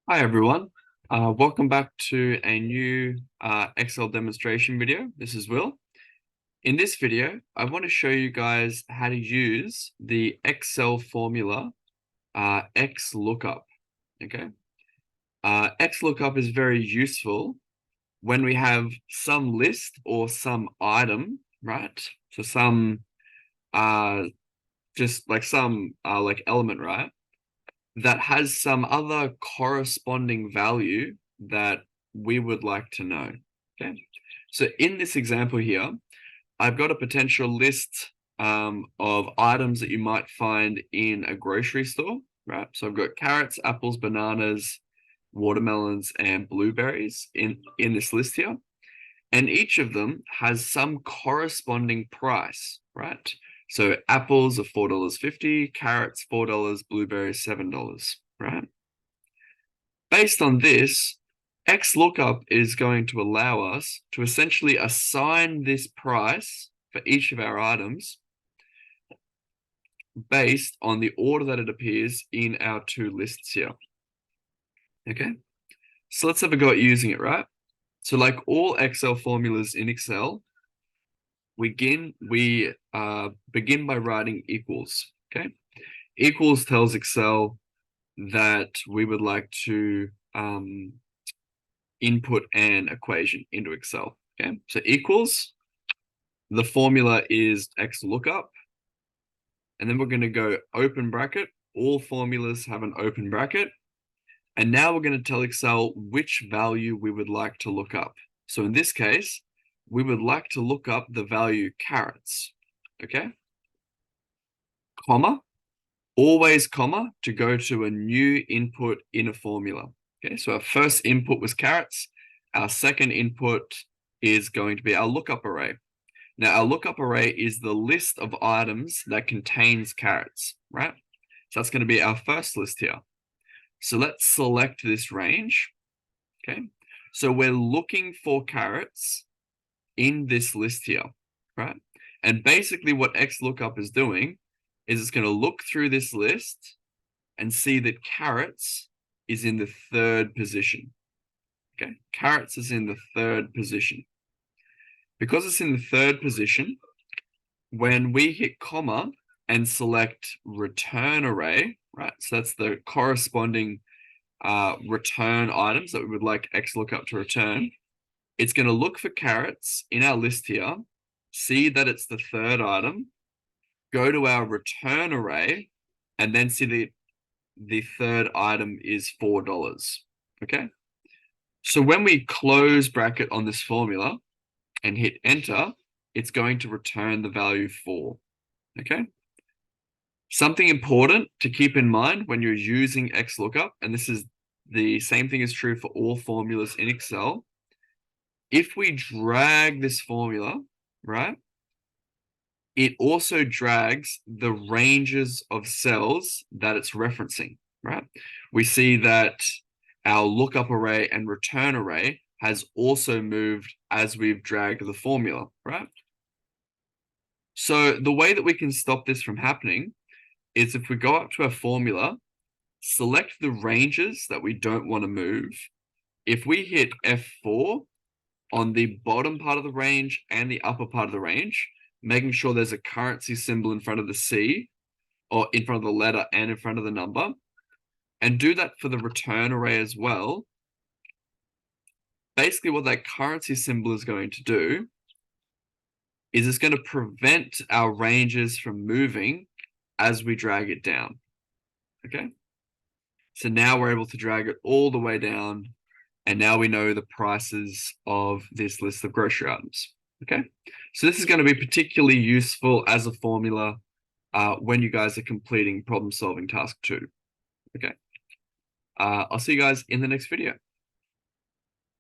Hi everyone, welcome back to a new Excel demonstration video. This is Will. In this video, I want to show you guys how to use the Excel formula xlookup. Okay, xlookup is very useful when we have some list or some item, right? So some just like some like element, right? That has some other corresponding value that we would like to know. Okay. So in this example here, I've got a potential list of items that you might find in a grocery store, right? So I've got carrots, apples, bananas, watermelons, and blueberries in this list here. And each of them has some corresponding price, right? So apples are $4.50, carrots $4, blueberries $7, right? Based on this, xlookup is going to allow us to essentially assign this price for each of our items based on the order that it appears in our two lists here. Okay, so let's have a go at using it, right? So like all Excel formulas in Excel, we begin by writing equals. Okay, equals tells Excel that we would like to input an equation into Excel. Okay, so equals, the formula is xlookup, and then we're going to go open bracket. All formulas have an open bracket, and now we're going to tell Excel which value we would like to look up. So in this case, we would like to look up the value carrots. Okay, comma, always comma to go to a new input in a formula. Okay, so our first input was carrots. Our second input is going to be our lookup array. Now, our lookup array is the list of items that contains carrots, right? So that's going to be our first list here. So let's select this range. Okay, so we're looking for carrots in this list here, right? And basically what xlookup is doing is it's going to look through this list and see that carrots is in the third position. Okay, carrots is in the third position. Because it's in the third position, when we hit comma and select return array, right? So that's the corresponding return items that we would like xlookup to return. It's going to look for carrots in our list here, see that it's the third item, go to our return array, and then see the third item is $4. Okay. So when we close bracket on this formula and hit enter, it's going to return the value 4. Okay. Something important to keep in mind when you're using xlookup, and this is the same thing is true for all formulas in Excel. If we drag this formula, right, it also drags the ranges of cells that it's referencing, right? We see that our lookup array and return array has also moved as we've dragged the formula, right? So the way that we can stop this from happening is if we go up to our formula, select the ranges that we don't want to move. If we hit F4 on the bottom part of the range and the upper part of the range, making sure there's a currency symbol in front of the C or in front of the letter and in front of the number, and do that for the return array as well. Basically, what that currency symbol is going to do is it's going to prevent our ranges from moving as we drag it down. Okay. So now we're able to drag it all the way down, and now we know the prices of this list of grocery items. Okay. So this is going to be particularly useful as a formula when you guys are completing problem solving task 2. Okay. I'll see you guys in the next video.